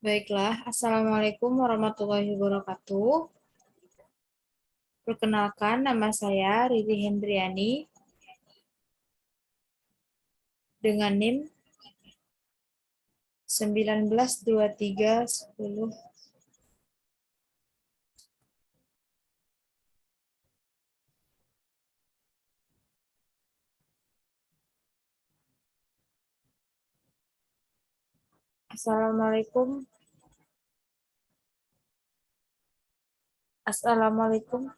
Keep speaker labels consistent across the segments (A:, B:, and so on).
A: Baiklah, Assalamualaikum warahmatullahi wabarakatuh. Perkenalkan, nama saya Riri Hendriani dengan NIM 192310. Assalamualaikum. Assalamualaikum.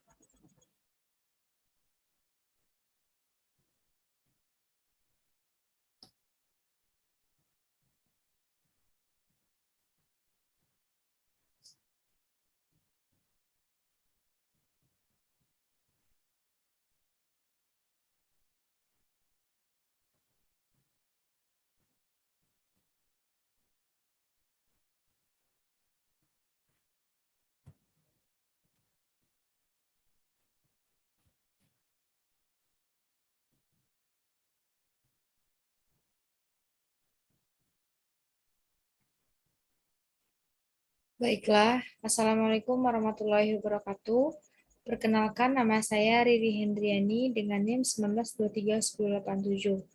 A: Baiklah, Assalamualaikum warahmatullahi wabarakatuh. Perkenalkan, nama saya Riri Hendriani dengan NIM 19231087.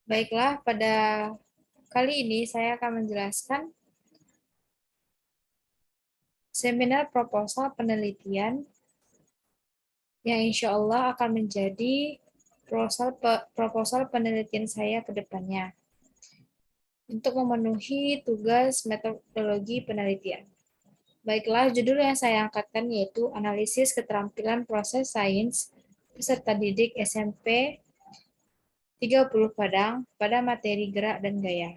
A: Baiklah, pada kali ini saya akan menjelaskan seminar proposal penelitian yang insya Allah akan menjadi proposal penelitian saya ke depannya untuk memenuhi tugas metodologi penelitian. Baiklah, judul yang saya angkatkan yaitu Analisis Keterampilan Proses Sains Peserta Didik SMP 30 Padang pada materi gerak dan gaya.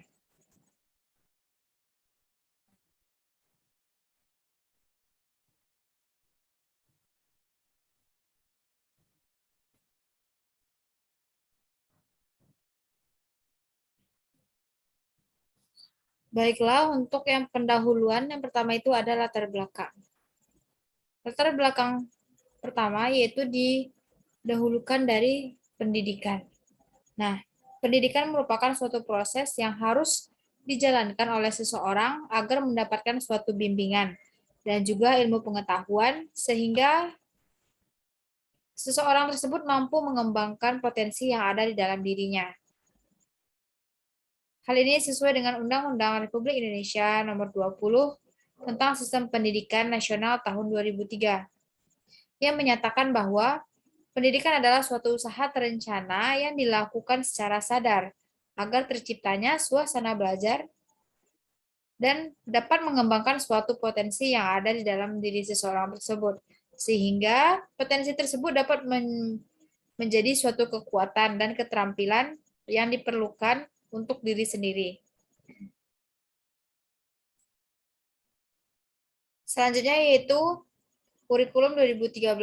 A: Baiklah, untuk yang pendahuluan, yang pertama itu ada latar belakang. Latar belakang pertama yaitu didahulukan dari pendidikan. Nah, pendidikan merupakan suatu proses yang harus dijalankan oleh seseorang agar mendapatkan suatu bimbingan dan juga ilmu pengetahuan sehingga seseorang tersebut mampu mengembangkan potensi yang ada di dalam dirinya. Hal ini sesuai dengan Undang-Undang Republik Indonesia Nomor 20 tentang Sistem Pendidikan Nasional tahun 2003 yang menyatakan bahwa pendidikan adalah suatu usaha terencana yang dilakukan secara sadar agar terciptanya suasana belajar dan dapat mengembangkan suatu potensi yang ada di dalam diri seseorang tersebut. Sehingga potensi tersebut dapat menjadi suatu kekuatan dan keterampilan yang diperlukan untuk diri sendiri. Selanjutnya yaitu kurikulum 2013.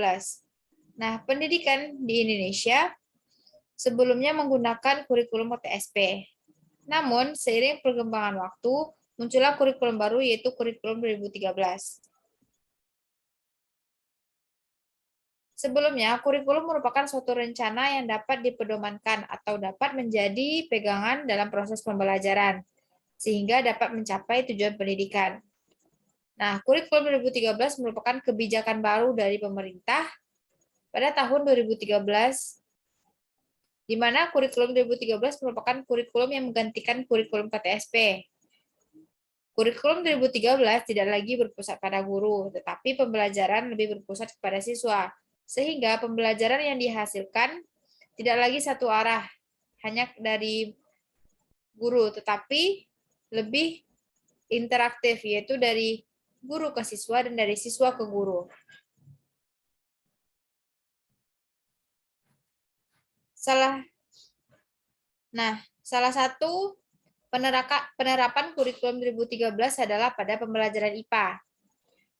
A: Nah, pendidikan di Indonesia sebelumnya menggunakan kurikulum PTSP. Namun, seiring perkembangan waktu, muncullah kurikulum baru yaitu kurikulum 2013. Sebelumnya, kurikulum merupakan suatu rencana yang dapat dipedomankan atau dapat menjadi pegangan dalam proses pembelajaran, sehingga dapat mencapai tujuan pendidikan. Nah, kurikulum 2013 merupakan kebijakan baru dari pemerintah pada tahun 2013, di mana kurikulum 2013 merupakan kurikulum yang menggantikan kurikulum KTSP. Kurikulum 2013 tidak lagi berpusat pada guru, tetapi pembelajaran lebih berpusat kepada siswa, sehingga pembelajaran yang dihasilkan tidak lagi satu arah, hanya dari guru, tetapi lebih interaktif, yaitu dari guru ke siswa dan dari siswa ke guru. Salah satu penerapan kurikulum 2013 adalah pada pembelajaran IPA.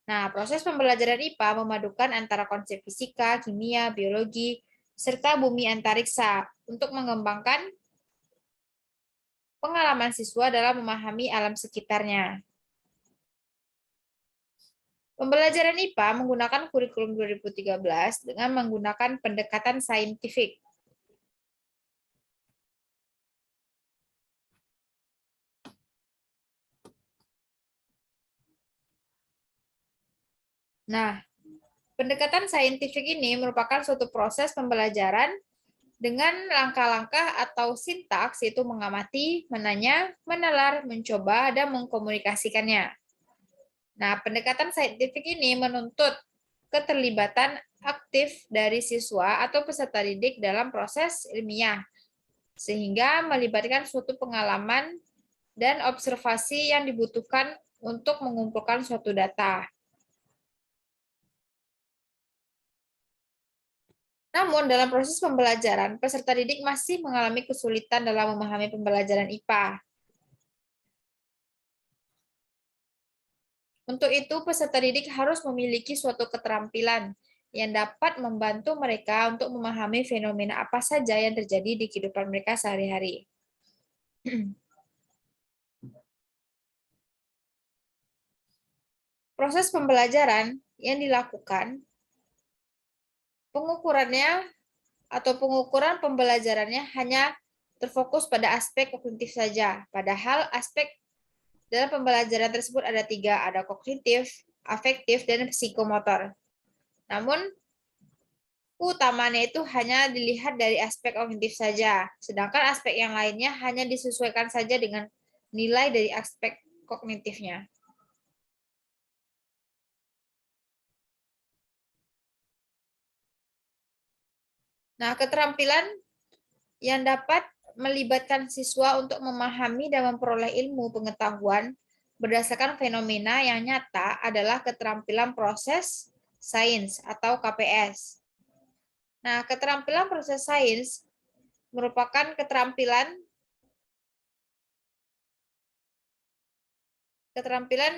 A: Nah, proses pembelajaran IPA memadukan antara konsep fisika, kimia, biologi, serta bumi antariksa untuk mengembangkan pengalaman siswa dalam memahami alam sekitarnya. Pembelajaran IPA menggunakan kurikulum 2013 dengan menggunakan pendekatan saintifik. Nah, pendekatan saintifik ini merupakan suatu proses pembelajaran dengan langkah-langkah atau sintaks, yaitu mengamati, menanya, menalar, mencoba, dan mengkomunikasikannya. Nah, pendekatan saintifik ini menuntut keterlibatan aktif dari siswa atau peserta didik dalam proses ilmiah, sehingga melibatkan suatu pengalaman dan observasi yang dibutuhkan untuk mengumpulkan suatu data. Namun, dalam proses pembelajaran, peserta didik masih mengalami kesulitan dalam memahami pembelajaran IPA. Untuk itu, peserta didik harus memiliki suatu keterampilan yang dapat membantu mereka untuk memahami fenomena apa saja yang terjadi di kehidupan mereka sehari-hari. Proses pembelajaran yang dilakukan, pengukurannya atau pengukuran pembelajarannya hanya terfokus pada aspek kognitif saja, padahal aspek dalam pembelajaran tersebut ada 3, ada kognitif, afektif, dan psikomotor. Namun, utamanya itu hanya dilihat dari aspek kognitif saja, sedangkan aspek yang lainnya hanya disesuaikan saja dengan nilai dari aspek kognitifnya. Nah, keterampilan yang dapat melibatkan siswa untuk memahami dan memperoleh ilmu pengetahuan berdasarkan fenomena yang nyata adalah keterampilan proses sains atau KPS. Nah, keterampilan proses sains merupakan keterampilan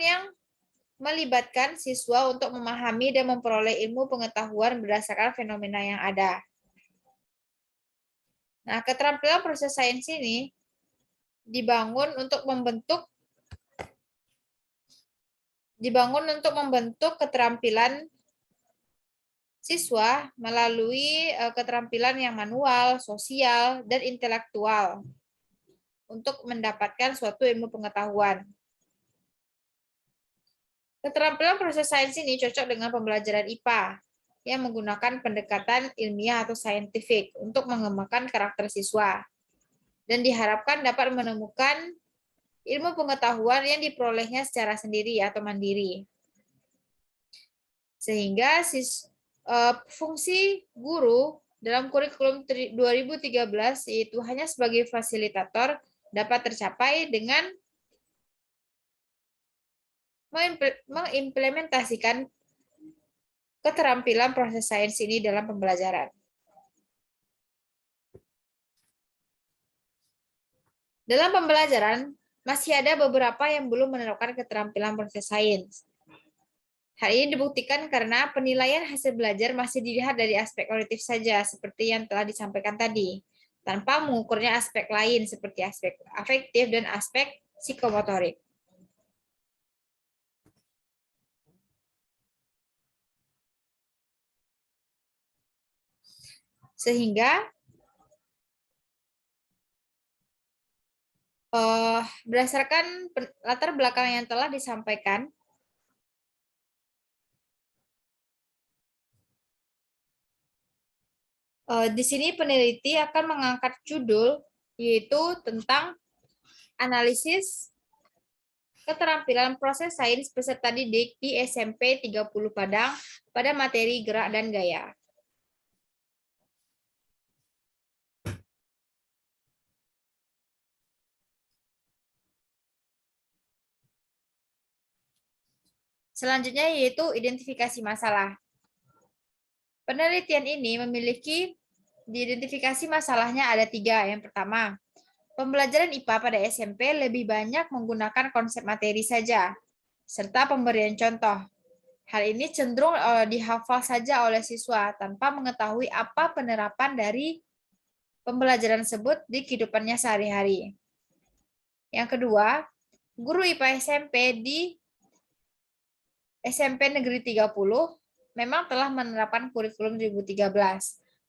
A: yang melibatkan siswa untuk memahami dan memperoleh ilmu pengetahuan berdasarkan fenomena yang ada. Nah, keterampilan proses sains ini dibangun untuk membentuk keterampilan siswa melalui keterampilan yang manual, sosial, dan intelektual untuk mendapatkan suatu ilmu pengetahuan. Keterampilan proses sains ini cocok dengan pembelajaran IPA yang menggunakan pendekatan ilmiah atau saintifik untuk mengembangkan karakter siswa dan diharapkan dapat menemukan ilmu pengetahuan yang diperolehnya secara sendiri atau mandiri. Sehingga fungsi guru dalam kurikulum 2013 yaitu hanya sebagai fasilitator dapat tercapai dengan mengimplementasikan keterampilan proses sains ini dalam pembelajaran. Dalam pembelajaran, masih ada beberapa yang belum menerapkan keterampilan proses sains. Hal ini dibuktikan karena penilaian hasil belajar masih dilihat dari aspek kognitif saja, seperti yang telah disampaikan tadi, tanpa mengukurnya aspek lain seperti aspek afektif dan aspek psikomotorik. Sehingga berdasarkan latar belakang yang telah disampaikan, di sini peneliti akan mengangkat judul yaitu tentang analisis keterampilan proses sains peserta didik di SMP 30 Padang pada materi gerak dan gaya. Selanjutnya yaitu identifikasi masalah. Penelitian ini memiliki diidentifikasi masalahnya ada 3. Yang pertama, pembelajaran IPA pada SMP lebih banyak menggunakan konsep materi saja, serta pemberian contoh. Hal ini cenderung dihafal saja oleh siswa tanpa mengetahui apa penerapan dari pembelajaran tersebut di kehidupannya sehari-hari. Yang kedua, guru IPA SMP di SMP Negeri 30 memang telah menerapkan kurikulum 2013,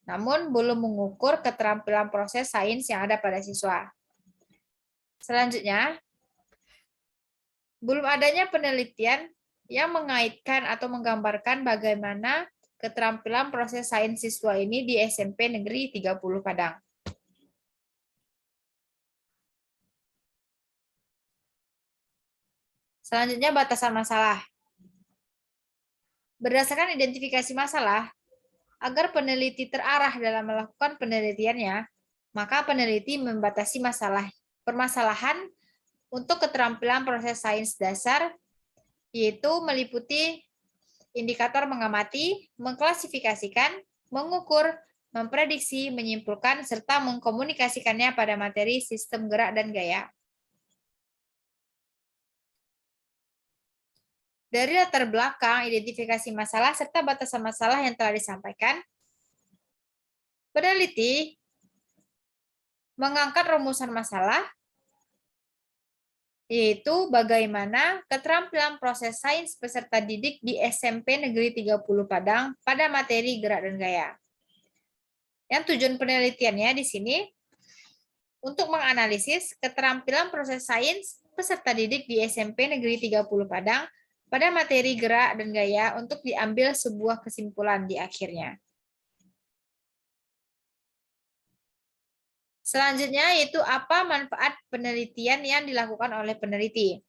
A: namun belum mengukur keterampilan proses sains yang ada pada siswa. Selanjutnya, belum adanya penelitian yang mengaitkan atau menggambarkan bagaimana keterampilan proses sains siswa ini di SMP Negeri 30 Padang. Selanjutnya, batasan masalah. Berdasarkan identifikasi masalah, agar peneliti terarah dalam melakukan penelitiannya, maka peneliti membatasi permasalahan untuk keterampilan proses sains dasar, yaitu meliputi indikator mengamati, mengklasifikasikan, mengukur, memprediksi, menyimpulkan, serta mengkomunikasikannya pada materi sistem gerak dan gaya. Dari latar belakang, identifikasi masalah, serta batasan masalah yang telah disampaikan, peneliti mengangkat rumusan masalah, yaitu bagaimana keterampilan proses sains peserta didik di SMP Negeri 30 Padang pada materi gerak dan gaya. Yang tujuan penelitiannya di sini untuk menganalisis keterampilan proses sains peserta didik di SMP Negeri 30 Padang pada materi gerak dan gaya untuk diambil sebuah kesimpulan di akhirnya. Selanjutnya yaitu apa manfaat penelitian yang dilakukan oleh peneliti.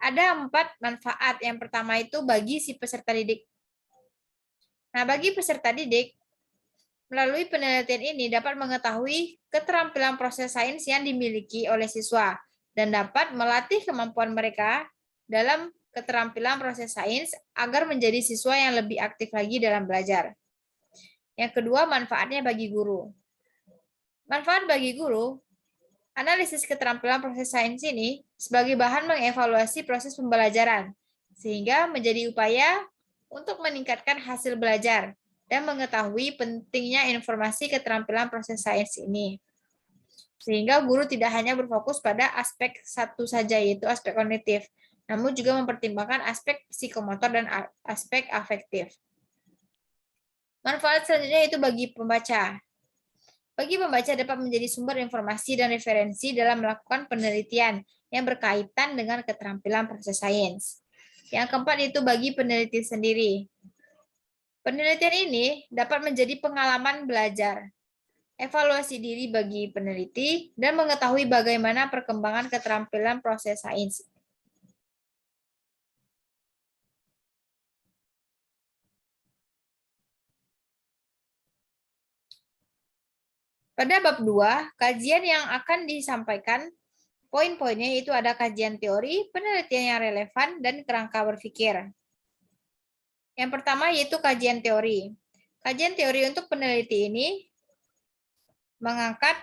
A: Ada 4 manfaat. Yang pertama itu bagi si peserta didik. Nah, bagi peserta didik, melalui penelitian ini dapat mengetahui keterampilan proses sains yang dimiliki oleh siswa dan dapat melatih kemampuan mereka dalam keterampilan proses sains agar menjadi siswa yang lebih aktif lagi dalam belajar. Yang kedua, manfaatnya bagi guru. Manfaat bagi guru, analisis keterampilan proses sains ini sebagai bahan mengevaluasi proses pembelajaran, sehingga menjadi upaya untuk meningkatkan hasil belajar dan mengetahui pentingnya informasi keterampilan proses sains ini. Sehingga guru tidak hanya berfokus pada aspek satu saja, yaitu aspek kognitif, namun juga mempertimbangkan aspek psikomotor dan aspek afektif. Manfaat selanjutnya yaitu bagi pembaca. Bagi pembaca dapat menjadi sumber informasi dan referensi dalam melakukan penelitian yang berkaitan dengan keterampilan proses sains. Yang keempat itu bagi peneliti sendiri. Penelitian ini dapat menjadi pengalaman belajar, evaluasi diri bagi peneliti, dan mengetahui bagaimana perkembangan keterampilan proses sains. Pada bab 2, kajian yang akan disampaikan poin-poinnya yaitu ada kajian teori, penelitian yang relevan, dan kerangka berpikir. Yang pertama yaitu kajian teori. Kajian teori untuk peneliti ini mengangkat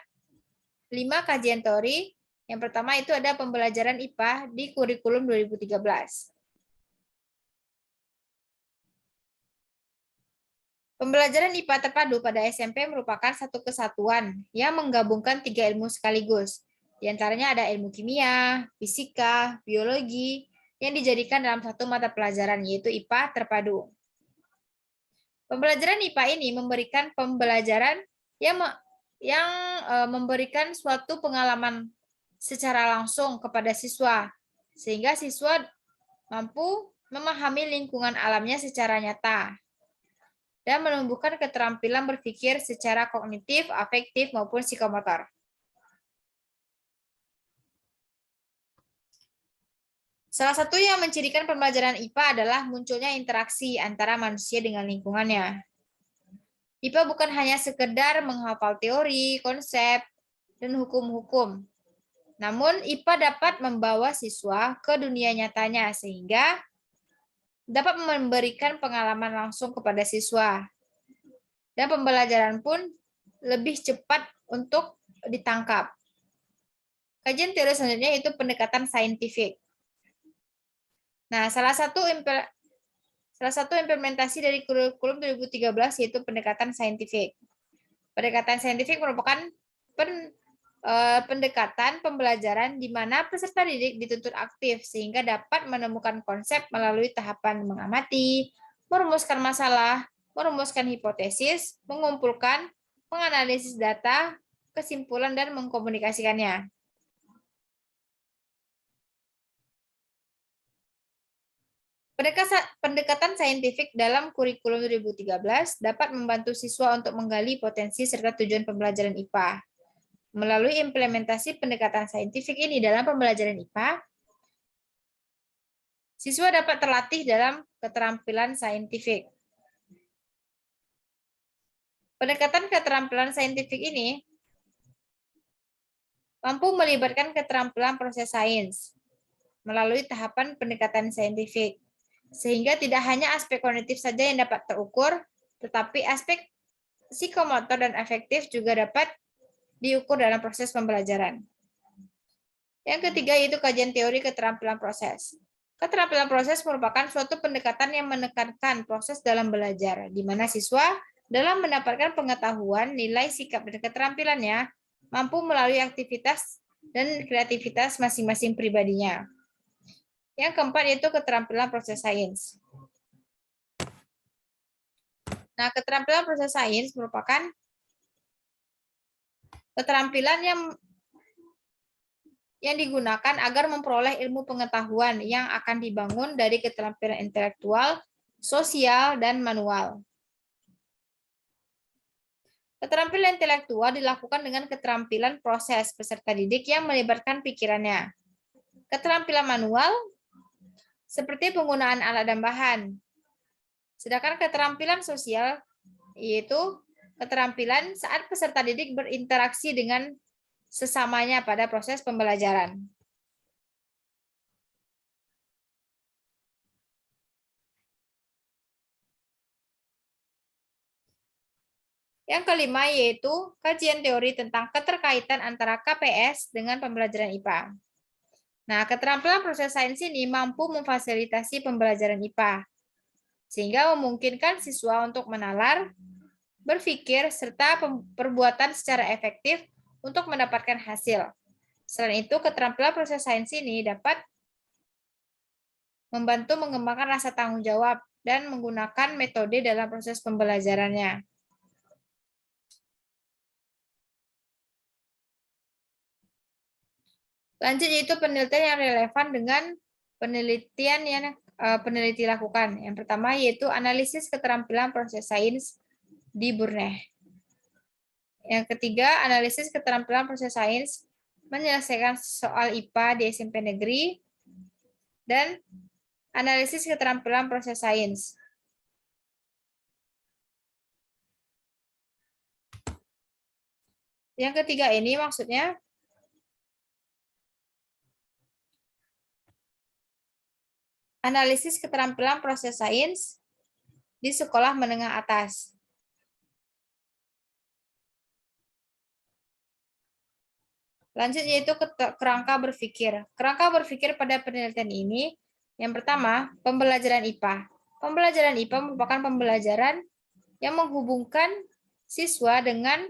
A: 5 kajian teori. Yang pertama itu ada pembelajaran IPA di kurikulum 2013. Pembelajaran IPA terpadu pada SMP merupakan satu kesatuan yang menggabungkan 3 ilmu sekaligus. Di antaranya ada ilmu kimia, fisika, biologi, yang dijadikan dalam satu mata pelajaran, yaitu IPA terpadu. Pembelajaran IPA ini memberikan pembelajaran yang memberikan suatu pengalaman secara langsung kepada siswa, sehingga siswa mampu memahami lingkungan alamnya secara nyata dan menumbuhkan keterampilan berpikir secara kognitif, afektif, maupun psikomotor. Salah satu yang mencirikan pembelajaran IPA adalah munculnya interaksi antara manusia dengan lingkungannya. IPA bukan hanya sekedar menghafal teori, konsep, dan hukum-hukum. Namun, IPA dapat membawa siswa ke dunia nyatanya sehingga dapat memberikan pengalaman langsung kepada siswa. Dan pembelajaran pun lebih cepat untuk ditangkap. Kajian teori selanjutnya itu pendekatan saintifik. Nah, salah satu implementasi dari kurikulum 2013 yaitu pendekatan saintifik. Pendekatan saintifik merupakan pendekatan pembelajaran di mana peserta didik dituntut aktif sehingga dapat menemukan konsep melalui tahapan mengamati, merumuskan masalah, merumuskan hipotesis, mengumpulkan, menganalisis data, kesimpulan, dan mengkomunikasikannya. Pendekatan saintifik dalam kurikulum 2013 dapat membantu siswa untuk menggali potensi serta tujuan pembelajaran IPA. Melalui implementasi pendekatan saintifik ini dalam pembelajaran IPA, siswa dapat terlatih dalam keterampilan saintifik. Pendekatan keterampilan saintifik ini mampu melibatkan keterampilan proses sains melalui tahapan pendekatan saintifik, sehingga tidak hanya aspek kognitif saja yang dapat terukur, tetapi aspek psikomotor dan afektif juga dapat diukur dalam proses pembelajaran. Yang ketiga yaitu kajian teori keterampilan proses. Keterampilan proses merupakan suatu pendekatan yang menekankan proses dalam belajar, di mana siswa dalam mendapatkan pengetahuan, nilai, sikap, dan keterampilannya mampu melalui aktivitas dan kreativitas masing-masing pribadinya. Yang keempat yaitu keterampilan proses sains. Nah, keterampilan proses sains merupakan keterampilan yang digunakan agar memperoleh ilmu pengetahuan yang akan dibangun dari keterampilan intelektual, sosial, dan manual. Keterampilan intelektual dilakukan dengan keterampilan proses peserta didik yang melibatkan pikirannya. Keterampilan manual seperti penggunaan alat dan bahan. Sedangkan keterampilan sosial yaitu keterampilan saat peserta didik berinteraksi dengan sesamanya pada proses pembelajaran. Yang kelima yaitu kajian teori tentang keterkaitan antara KPS dengan pembelajaran IPA. Nah, keterampilan proses sains ini mampu memfasilitasi pembelajaran IPA, sehingga memungkinkan siswa untuk menalar, berpikir, serta perbuatan secara efektif untuk mendapatkan hasil. Selain itu, keterampilan proses sains ini dapat membantu mengembangkan rasa tanggung jawab dan menggunakan metode dalam proses pembelajarannya. Lanjut yaitu penelitian yang relevan dengan penelitian yang peneliti lakukan. Yang pertama yaitu analisis keterampilan proses sains di Burneh. Yang ketiga, analisis keterampilan proses sains menyelesaikan soal IPA di SMP negeri dan analisis keterampilan proses sains. Yang ketiga ini maksudnya analisis keterampilan proses sains di sekolah menengah atas. Lanjut yaitu kerangka berpikir. Kerangka berpikir pada penelitian ini, yang pertama, pembelajaran IPA. Pembelajaran IPA merupakan pembelajaran yang menghubungkan siswa dengan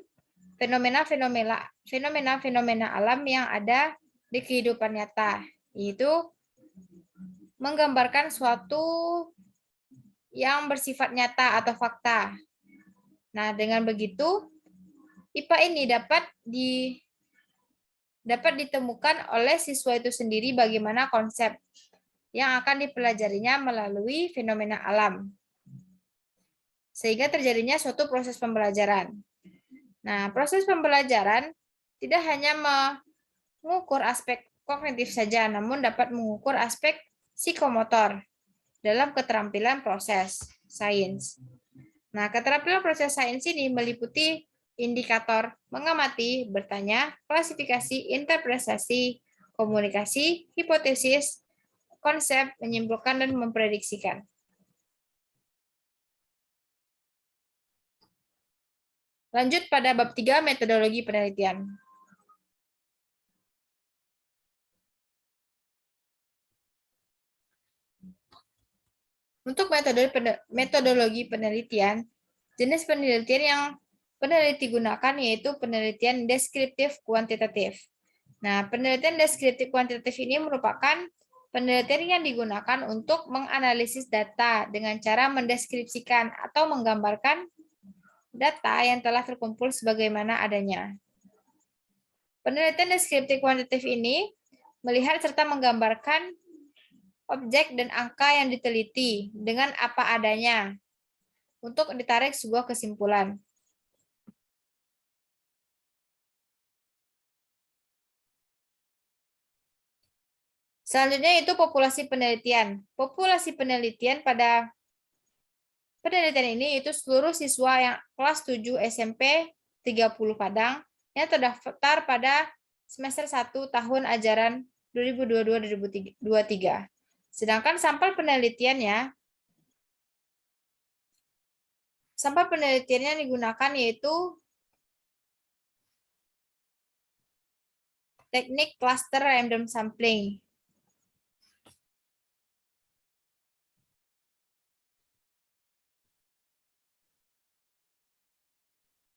A: fenomena-fenomena alam yang ada di kehidupan nyata, yaitu menggambarkan suatu yang bersifat nyata atau fakta. Nah, dengan begitu, IPA ini dapat ditemukan oleh siswa itu sendiri bagaimana konsep yang akan dipelajarinya melalui fenomena alam, sehingga terjadinya suatu proses pembelajaran. Nah, proses pembelajaran tidak hanya mengukur aspek kognitif saja, namun dapat mengukur aspek psikomotor dalam keterampilan proses sains. Nah, keterampilan proses sains ini meliputi indikator, mengamati, bertanya, klasifikasi, interpretasi, komunikasi, hipotesis, konsep, menyimpulkan, dan memprediksikan. Lanjut pada bab 3, metodologi penelitian. Untuk metodologi penelitian, jenis penelitian yang peneliti gunakan yaitu penelitian deskriptif kuantitatif. Nah, penelitian deskriptif kuantitatif ini merupakan penelitian yang digunakan untuk menganalisis data dengan cara mendeskripsikan atau menggambarkan data yang telah terkumpul sebagaimana adanya. Penelitian deskriptif kuantitatif ini melihat serta menggambarkan objek dan angka yang diteliti dengan apa adanya untuk ditarik sebuah kesimpulan. Selanjutnya itu populasi penelitian. Populasi penelitian pada penelitian ini itu seluruh siswa yang kelas 7 SMP 30 Padang yang terdaftar pada semester 1 tahun ajaran 2022-2023. Sedangkan sampel penelitiannya yang digunakan yaitu teknik cluster random sampling.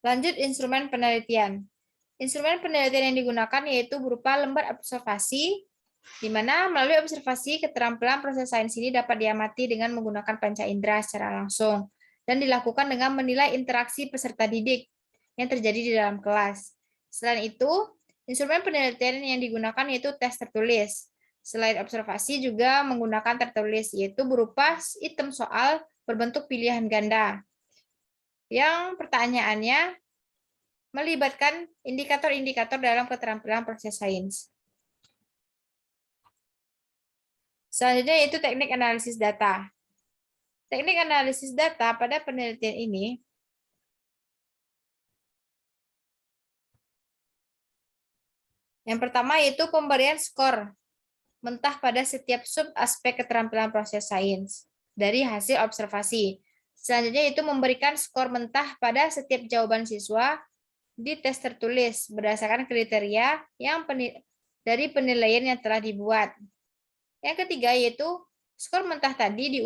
A: Lanjut instrumen penelitian. Instrumen penelitian yang digunakan yaitu berupa lembar observasi, di mana melalui observasi keterampilan proses sains ini dapat diamati dengan menggunakan panca indera secara langsung dan dilakukan dengan menilai interaksi peserta didik yang terjadi di dalam kelas. Selain itu, instrumen penelitian yang digunakan yaitu tes tertulis. Selain observasi juga menggunakan tertulis, yaitu berupa item soal berbentuk pilihan ganda. Yang pertanyaannya melibatkan indikator-indikator dalam keterampilan proses sains. Selanjutnya yaitu teknik analisis data. Teknik analisis data pada penelitian ini yang pertama yaitu pemberian skor mentah pada setiap sub aspek keterampilan proses sains dari hasil observasi. Selanjutnya itu memberikan skor mentah pada setiap jawaban siswa di tes tertulis berdasarkan kriteria yang dari penilaian yang telah dibuat. Yang ketiga yaitu skor mentah tadi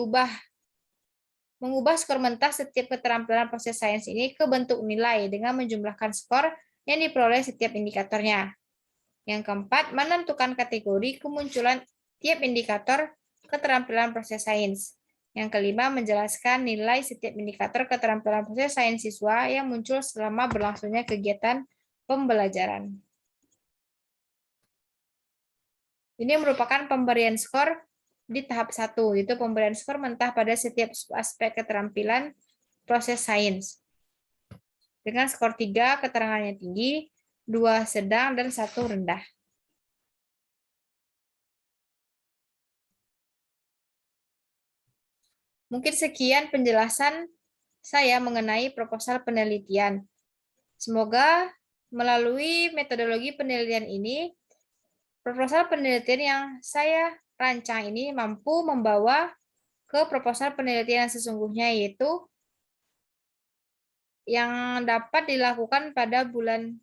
A: mengubah skor mentah setiap keterampilan proses sains ini ke bentuk nilai dengan menjumlahkan skor yang diperoleh setiap indikatornya. Yang keempat, menentukan kategori kemunculan tiap indikator keterampilan proses sains. Yang kelima, menjelaskan nilai setiap indikator keterampilan proses sains siswa yang muncul selama berlangsungnya kegiatan pembelajaran. Ini merupakan pemberian skor di tahap 1, yaitu pemberian skor mentah pada setiap aspek keterampilan proses sains. Dengan skor 3, keterangannya tinggi, 2 sedang, dan 1 rendah. Mungkin sekian penjelasan saya mengenai proposal penelitian. Semoga melalui metodologi penelitian ini, proposal penelitian yang saya rancang ini mampu membawa ke proposal penelitian yang sesungguhnya, yaitu yang dapat dilakukan pada bulan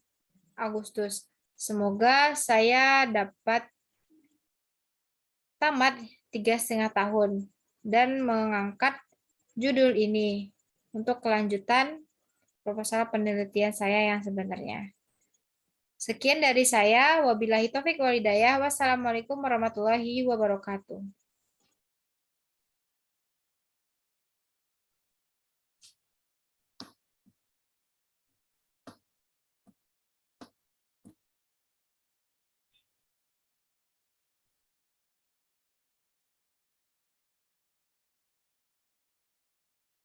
A: Agustus. Semoga saya dapat tamat 3,5 tahun dan mengangkat judul ini untuk kelanjutan proposal penelitian saya yang sebenarnya. Sekian dari saya. Wabillahi taufiq wal hidayah. Wassalamualaikum warahmatullahi wabarakatuh.